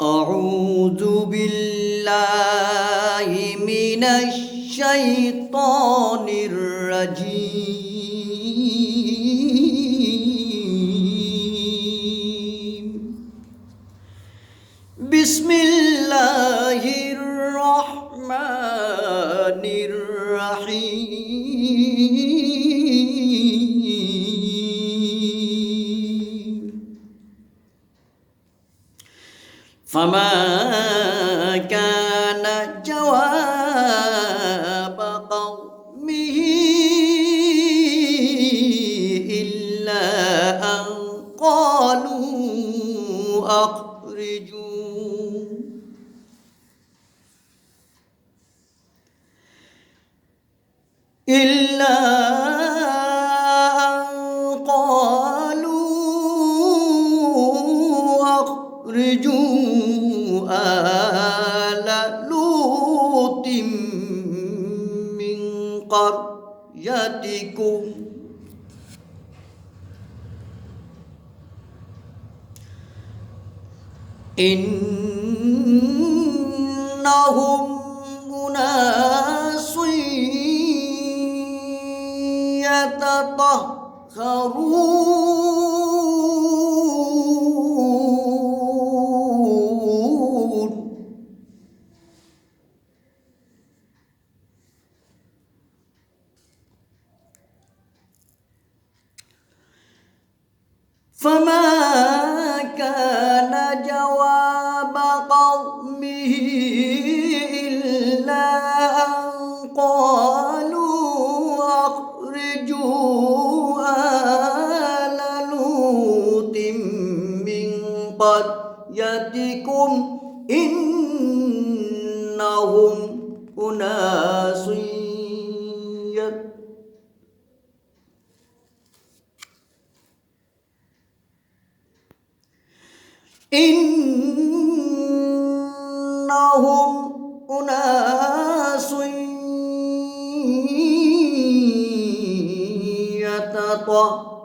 أعوذ بالله من الشيطان الرجيم. بسم الله الرحمن الرحيم. فما كان جواب قومه إلا أن قالوا أخرجوا آل لوط من قريتكم إنهم أناس يتطهرون. فما كان جواب قومه إلا أن قالوا أخرجوا آل لوط من قريتكم إنهم أناس يتطهرون.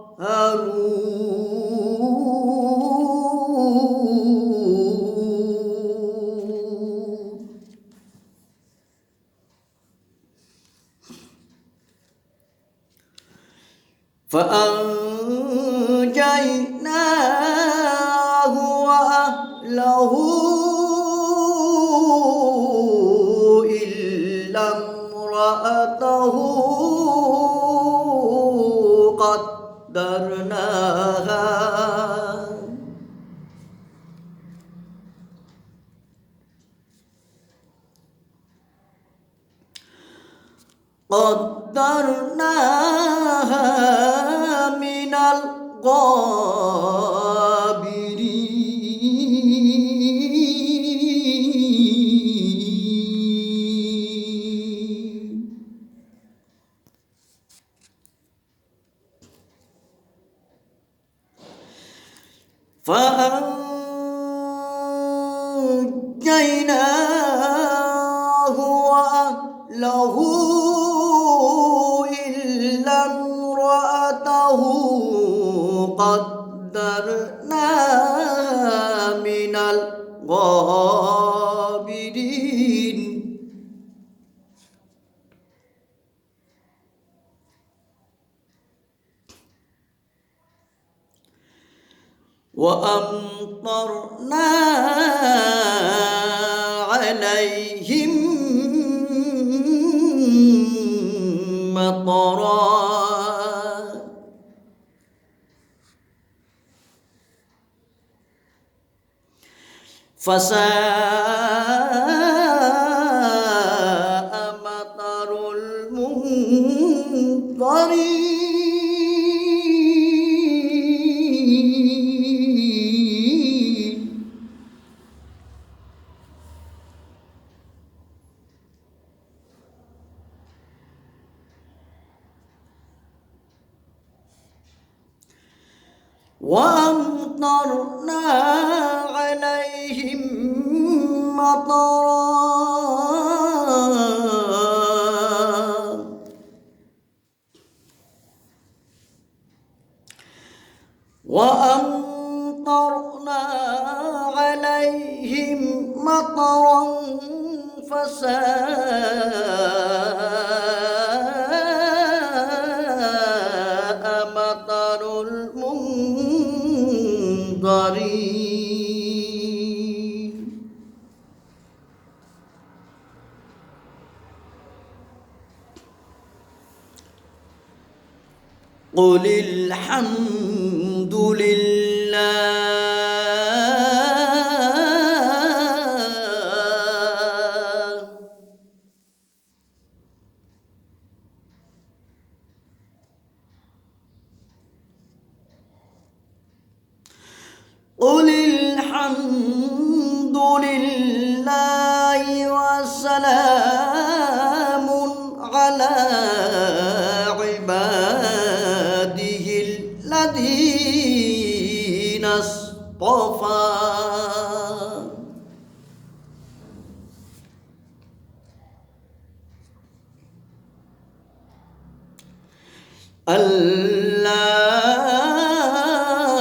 فأنجيناه وأهله إلا امرأته قدرناها من الغابرين. فأنجيناه وأهله إلا امرأته قدرناها من الغابرين. وأمطرنا عليهم مطرا فساء مطر المنذرين. وأمطرنا عليهم مطرا وأمطرنا عليهم مطرا فساء مطر المنذرين قل الحمد لله قل الحمد لله وسلام على عباده الذين اصطفى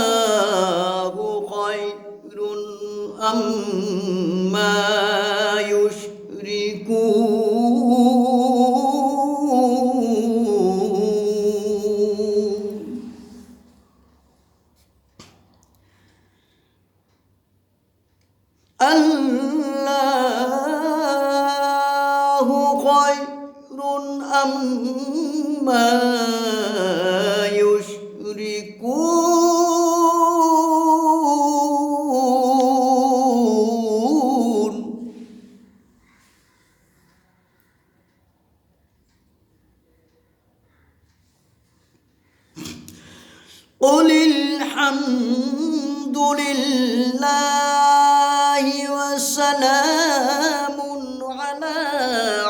الله خير أما يشركون الله خير أما يشركون قل الحمد لله وسلام على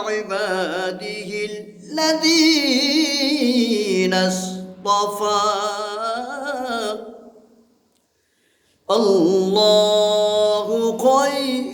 عباده الذين اصطفى الله خير